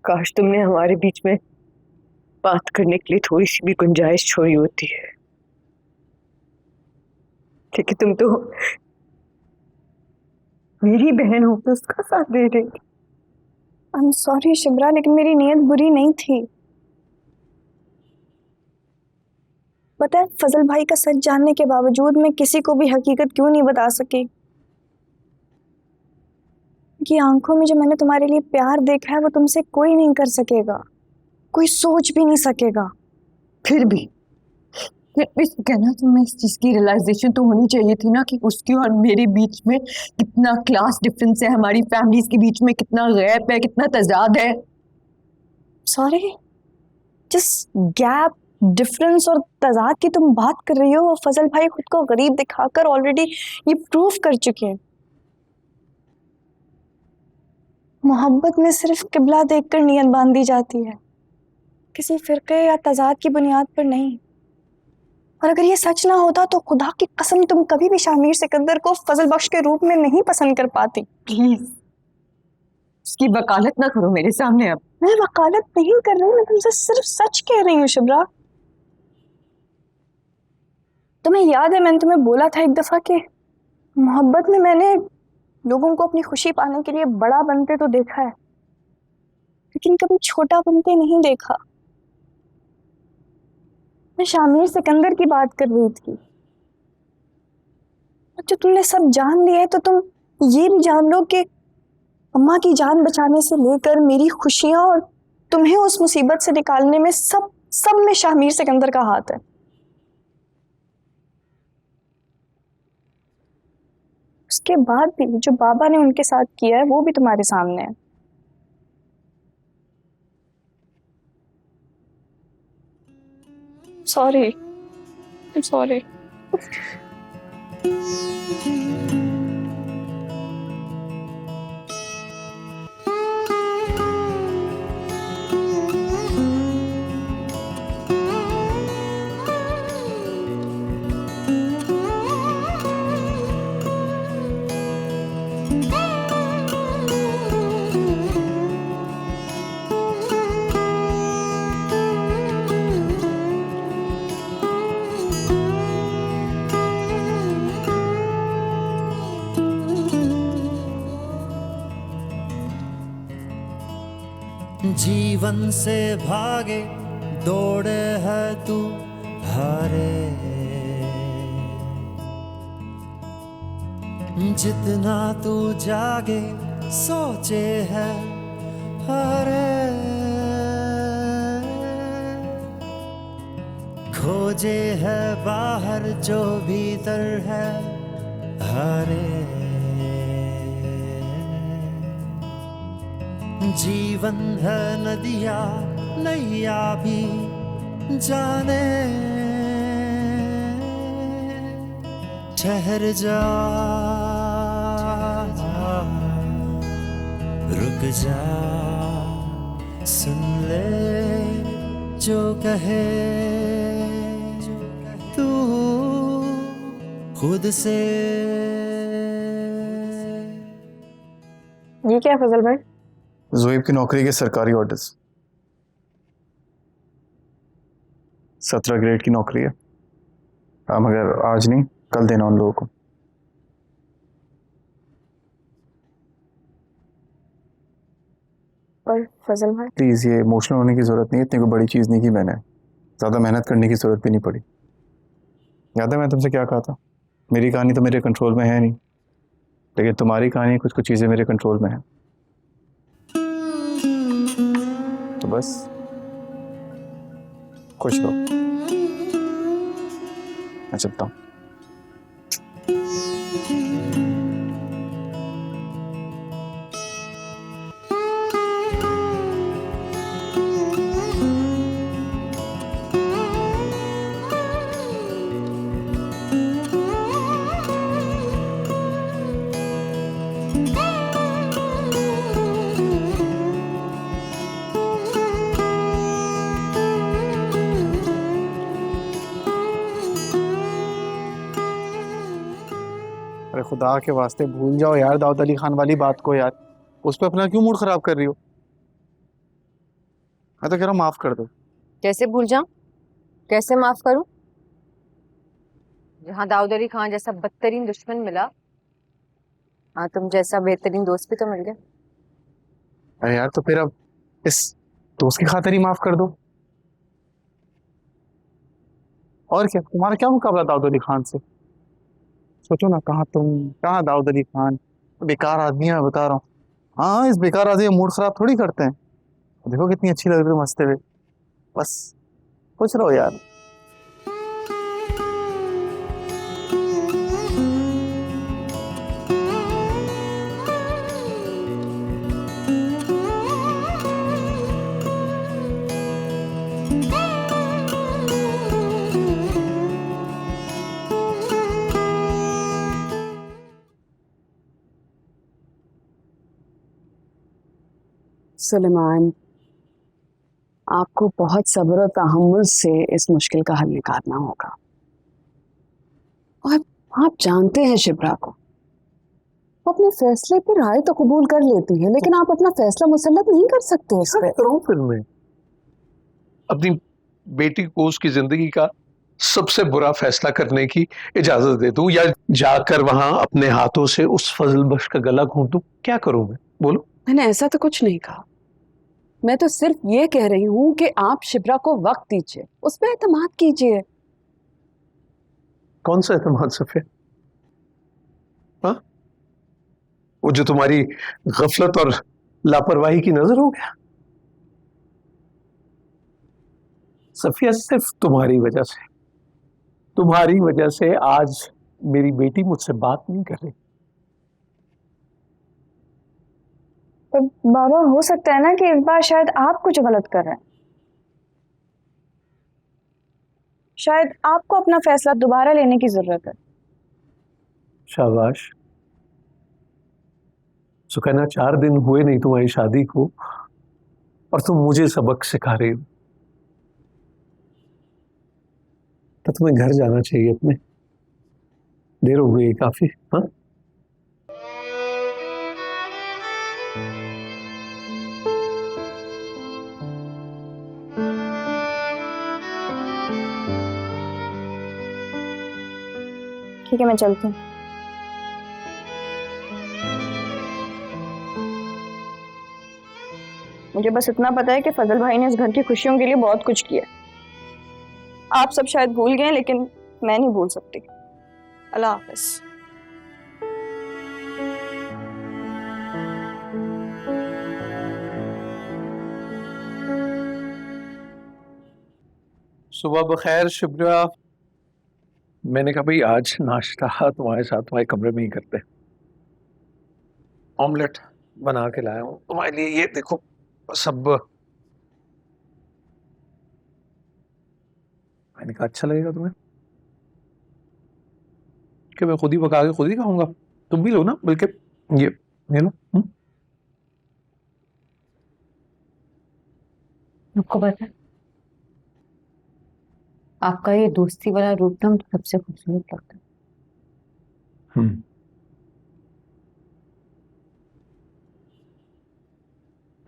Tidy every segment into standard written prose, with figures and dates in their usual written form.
काश तुमने हमारे बीच में बात करने के लिए थोड़ी सी भी गुंजाइश छोड़ी होती है, लेकिन तुम तो मेरी बहन हो तो उसका साथ दे रही। आई एम सॉरी शिब्रा, लेकिन मेरी नीयत बुरी नहीं थी। पता है फजल भाई का सच जानने के बावजूद मैं किसी को भी हकीकत क्यों नहीं बता सकी? कि आंखों में जो मैंने तुम्हारे लिए प्यार देखा है वो तुमसे कोई नहीं कर सकेगा, कोई सोच भी नहीं सकेगा। फिर भी कहना तुम्हें इस चीज की रियलाइजेशन तो होनी चाहिए थी ना कि उसकी और मेरे बीच में कितना क्लास डिफरेंस है, हमारी फैमिलीज के बीच में कितना गैप है, कितना तजाद है। सॉरी, जिस गैप डिफरेंस और तजाद की तुम बात कर रही हो वो फजल भाई खुद को गरीब दिखाकर ऑलरेडी ये प्रूव कर चुके हैं। मोहब्बत में सिर्फ किबला देखकर नियत बांधी जाती है, किसी फिरके या तजाद की बुनियाद पर नहीं। और अगर ये सच ना होता तो खुदा की कसम तुम कभी भी शामिर सिकंदर को फजल बख्श के रूप में नहीं पसंद कर पाती। प्लीज उसकी वकालत ना करो मेरे सामने अब। मैं वकालत नहीं कर रही हूँ, मैं तुमसे सिर्फ सच कह रही हूँ शिब्रा। तुम्हें याद है मैंने तुम्हें बोला था एक दफा कि मोहब्बत में मैंने लोगों को अपनी खुशी पाने के लिए बड़ा बनते तो देखा है, लेकिन कभी छोटा बनते नहीं देखा। मैं शामिर सिकंदर की बात कर रही थी। जो तुमने सब जान लिया है तो तुम ये भी जान लो कि अम्मा की जान बचाने से लेकर मेरी खुशियां और तुम्हें उस मुसीबत से निकालने में सब सब में शामिर सिकंदर का हाथ है। उसके बाद भी जो बाबा ने उनके साथ किया है वो भी तुम्हारे सामने है। Sorry, sorry. जीवन से भागे दौड़े है तू हारे, जितना तू जागे सोचे है हारे, खोजे है बाहर जो भीतर है हारे। जीवन है नदिया नैया भी जाने, ठहर जा रुक जा सुन ले जो कहे तू खुद से। ये क्या है फजल भाई? ज़ोएब की नौकरी के सरकारी ऑर्डर्स। 17 ग्रेड की नौकरी है। हम अगर आज नहीं कल देना उन लोगों को। पर फजल भाई प्लीज़ ये इमोशनल होने की ज़रूरत नहीं है, इतनी कोई बड़ी चीज़ नहीं की मैंने, ज़्यादा मेहनत करने की ज़रूरत भी नहीं पड़ी। याद है मैं तुमसे क्या कहा था? मेरी कहानी तो मेरे कंट्रोल में है नहीं, लेकिन तुम्हारी कहानी कुछ कुछ चीज़ें मेरे कंट्रोल में हैं। तो बस खुश रहो, मैं चलता हूँ। अरे खुदा के वास्ते भूल जाओ यार दाऊद अली खान वाली बात को यार, उस पर अपना क्यों मूड खराब कर रही हो? मैं तो कह रहा हूँ माफ कर दो। कैसे भूल जाऊं? कैसे माफ करूं? जहां दाऊद अली खान जैसा बदतरीन दुश्मन मिला, हाँ तुम जैसा बेहतरीन दोस्त भी तो मिल गया। अरे यार तो फिर अब इस दोस्त की खातिर ही माफ कर दो। और क्या, तुम्हारा क्या मुकाबला दाऊद अली खान से? सोचो ना, कहाँ तुम कहाँ दाऊद अली खान। बेकार आदमी है, मैं बता रहा हूँ। हाँ, इस बेकार आदमी का मूड खराब थोड़ी करते हैं। देखो कितनी अच्छी लग रही है हंसते हुए। बस खुश रहो यार। सुलेमान, आपको बहुत सब्र और तहम्मुल से इस मुश्किल का हल निकालना होगा। और आप जानते हैं शिप्रा को, वो अपने फैसले पर राय तो कबूल कर लेती है, लेकिन आप अपना फैसला मुसल्लत नहीं कर सकते इस पे। करूं फिर मैं? अपनी बेटी को उसकी जिंदगी का सबसे बुरा फैसला करने की इजाजत दे दूं, या जाकर वहां अपने हाथों से उस फजल बख्श का गला घोंट दूं? क्या करूं मैं, बोलो? मैंने ऐसा तो कुछ नहीं कहा। मैं तो सिर्फ ये कह रही हूँ कि आप शिप्रा को वक्त दीजिए, उस पर एतमाद कीजिए। कौन सा एतमाद सफे? हाँ, वो जो तुम्हारी गफलत और लापरवाही की नजर हो गया। सफिया, सिर्फ तुम्हारी वजह से आज मेरी बेटी मुझसे बात नहीं कर रही। तो बाबा, हो सकता है ना कि इस बार शायद आप कुछ गलत कर रहे हैं। शायद आपको अपना फैसला दोबारा लेने की जरूरत है। शाबाश सुकन्या, 4 दिन हुए नहीं तुम्हारी शादी को और तुम मुझे सबक सिखा रही हो। तो तुम्हें घर जाना चाहिए अपने, देर हो गई काफी। हाँ, ठीक है, मैं चलती हूँ। मुझे बस इतना पता है कि फजल भाई ने इस घर की खुशियों के लिए बहुत कुछ किया। आप सब शायद भूल गए, लेकिन मैं नहीं भूल सकती। अल्लाह हाफिज। सुबह बखैर शिब्रा। मैंने कहा भाई आज नाश्ता तुम्हारे साथ तुम्हारे कमरे में ही करते हैं। ऑमलेट बना के लाया हूँ तुम्हारे लिए, ये देखो सब। मैंने कहा अच्छा लगेगा तुम्हें कि मैं खुद ही पका के खुद ही खाऊंगा। तुम भी लो ना, बल्कि ये लो। आपको पता है, आपका ये दोस्ती वाला रूप ना मुझे सबसे खूबसूरत लगता है।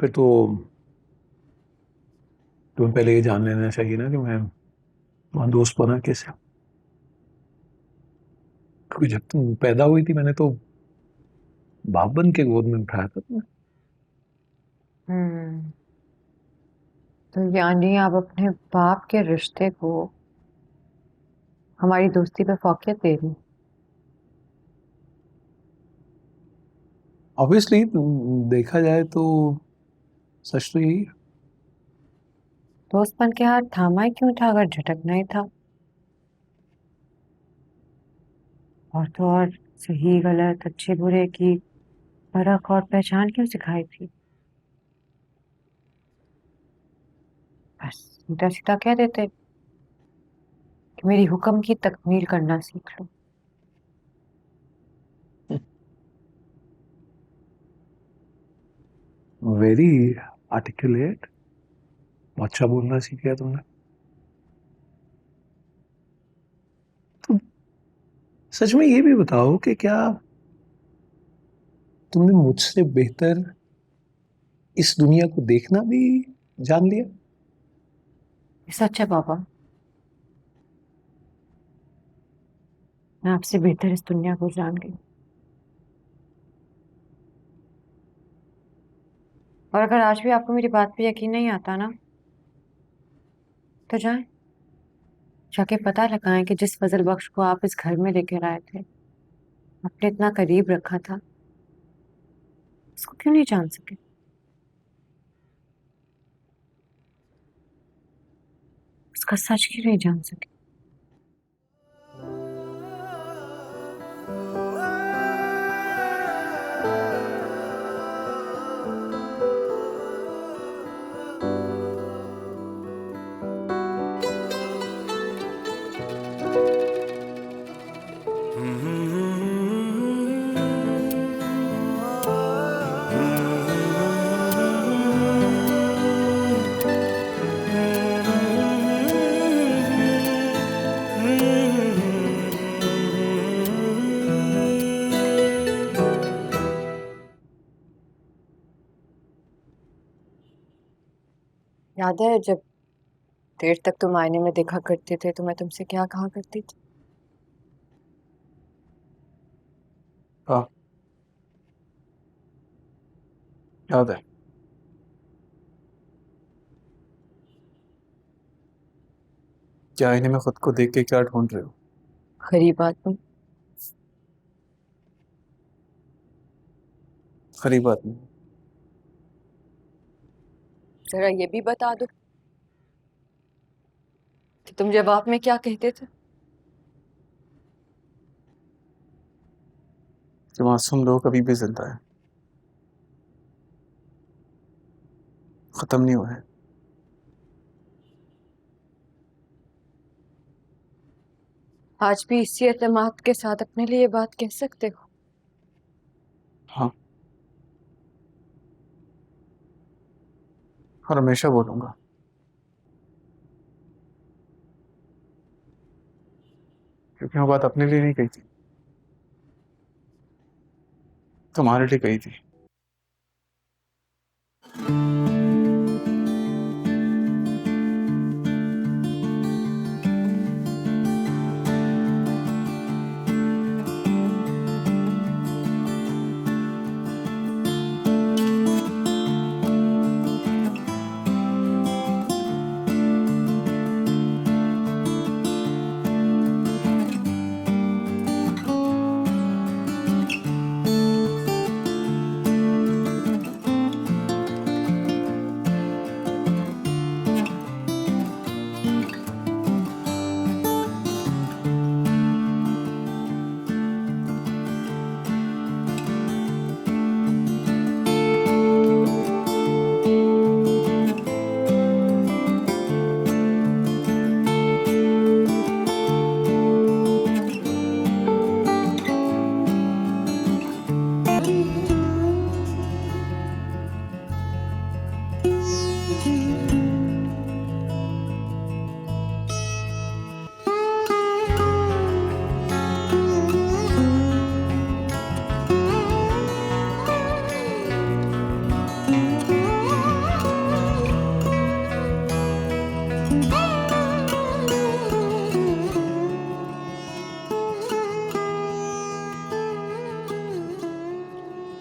फिर तो तुम्हें पहले ये जान लेना चाहिए ना कि मैं वहां दोस्त बना कैसे। क्योंकि जब तुम पैदा हुई थी मैंने तो बाप बन के गोद में उठाया था तुम्हें। तो यानी आप अपने बाप के रिश्ते को हमारी दोस्ती पे फौकियत दे रही? ऑब्वियसली देखा जाए तो सच तो यही है। दोस्त बन के हाथ थामा ही क्यों था अगर झटकना ही था? और तो और सही गलत अच्छे बुरे की फर्क और पहचान क्यों सिखाई थी? बस सीधा सीधा कह देते कि मेरी हुक्म की तकमील करना सीख लो। वेरी आर्टिकुलेट, अच्छा बोलना सीख गया तुमने। तुम सच में ये भी बताओ कि क्या तुमने मुझसे बेहतर इस दुनिया को देखना भी जान लिया? ये सच है पापा। मैं आपसे बेहतर इस दुनिया को जान गई। और अगर आज भी आपको मेरी बात पे यकीन नहीं आता ना, तो जाएं, जाके पता लगाएं कि जिस फजल बख्श को आप इस घर में लेकर आए थे, आपने इतना करीब रखा था, उसको क्यों नहीं जान सके? उसका सच क्यों नहीं जान सके? याद है जब देर तक तुम आईने में देखा करते थे तो मैं तुमसे क्या कहा करती थी? हाँ, याद है। क्या आईने में खुद को देख के क्या ढूंढ रहे हो? खरी बात नहीं। खरी बात नहीं। जरा ये भी बता दो कि तुम जवाब में क्या कहते थे? कि मासूम लोग अभी भी जिंदा है, खत्म नहीं हुआ है। आज भी इसी एतमाद के साथ अपने लिए बात कह सकते हो? हाँ, और हमेशा बोलूंगा। क्योंकि वो बात अपने लिए नहीं कही थी, तुम्हारे लिए कही थी।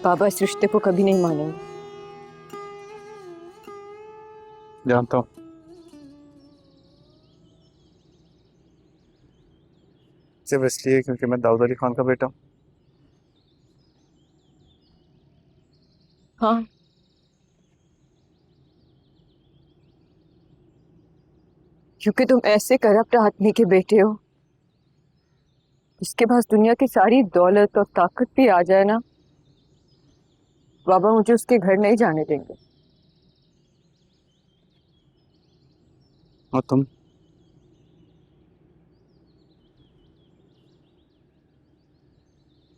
बाबा इस रिश्ते को कभी नहीं मानेंगे। जानता हूँ। सिर्फ इसलिए क्योंकि मैं दाऊद अली खान का बेटा हूँ। हाँ, क्योंकि तुम ऐसे करप्ट आदमी के बेटे हो, उसके पास दुनिया की सारी दौलत और ताकत भी आ जाए ना, बाबा मुझे उसके घर नहीं जाने देंगे। और तुम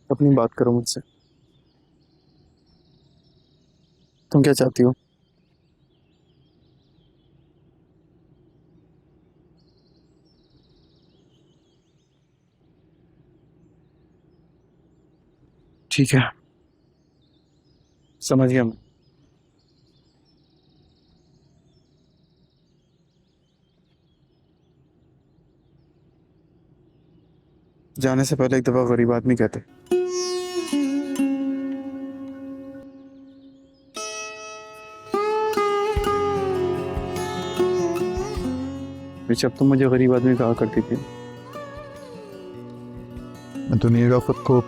अपनी बात करो मुझसे। तुम क्या चाहती हो? ठीक है, समझ गया मैं। जाने से पहले एक दफा गरीब आदमी कहते। जब तुम मुझे गरीब आदमी कहा करती थी, मैं दुनिया का खुद को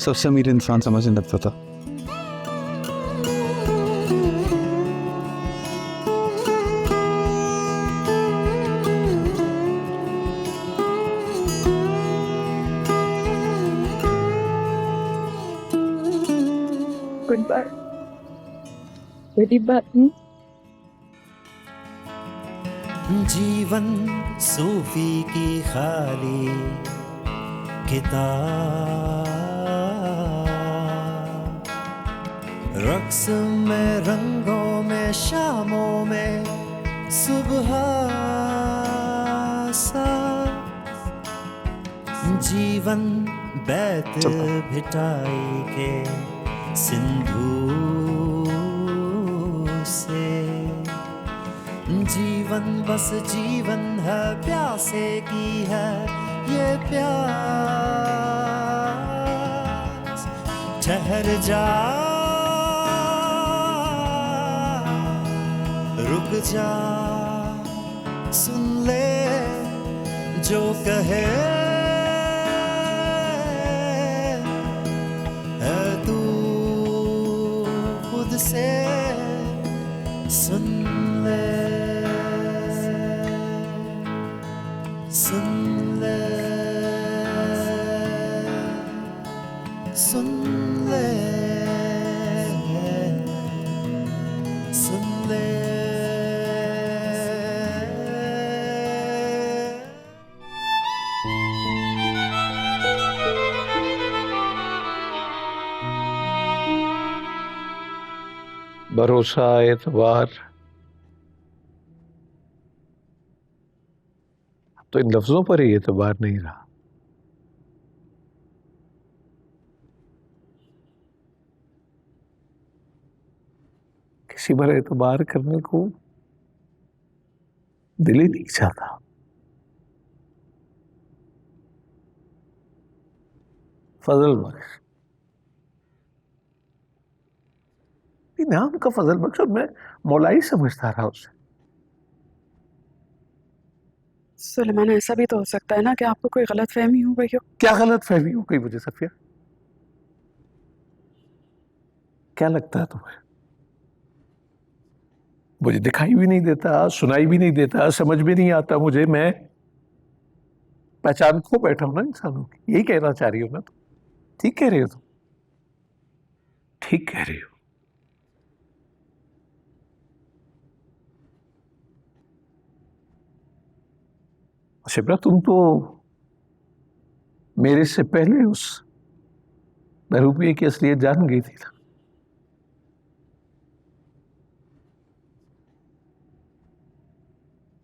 सबसे अमीर इंसान समझने लगता था। गुड बाय गरीब आदमी। जीवन सूफी की खाली किताब, रक्स में, रंगों में, शामों में, सुबह सा जीवन बैत भिटाई के सिंधु से। जीवन बस जीवन है, प्यासे की है ये प्यास। ठहर जा, रुक जा, सुन ले जो कहे है तू खुद से सुन ले, सुन ले, सुन ले, सुन ले। भरोसा, एतबार, अब तो इन लफ्जों पर ही एतबार नहीं रहा। किसी पर एतबार करने को दिल ही नहीं चाहता। फजल बख्श, नाम का फजल बख्श, और मैं मौलाई समझता रहा उसे। सुलेमान, ऐसा भी तो हो सकता है ना कि आपको कोई गलत फहमी हो गई हो। क्या गलत फहमी हो गई मुझे सफिया? क्या लगता है तुम्हें? मुझे दिखाई भी नहीं देता, सुनाई भी नहीं देता, समझ भी नहीं आता मुझे। मैं पहचान खो बैठा हूं ना इंसानों की। यही कहना चाह रही हो ना तुम? ठीक कह रही हो तुम, ठीक कह रही हो। शिप्रा, तुम तो मेरे से पहले उस बहरूपिये की असलियत जान गई थी ना।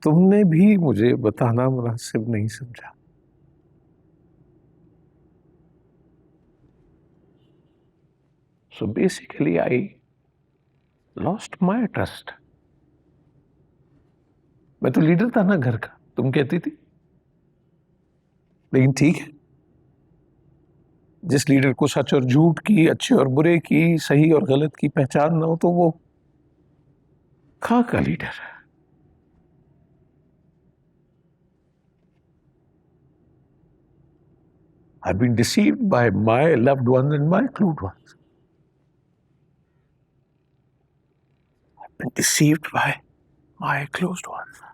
तुमने भी मुझे बताना मुनासिब नहीं समझा। So basically I lost my trust. मैं तो लीडर था ना घर का, तुम कहती थी। लेकिन ठीक है, जिस लीडर को सच और झूठ की, अच्छे और बुरे की, सही और गलत की पहचान ना हो, तो वो खां का लीडर है। I've been deceived by my loved ones and my close ones. I've been deceived by my closed ones.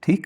ठीक?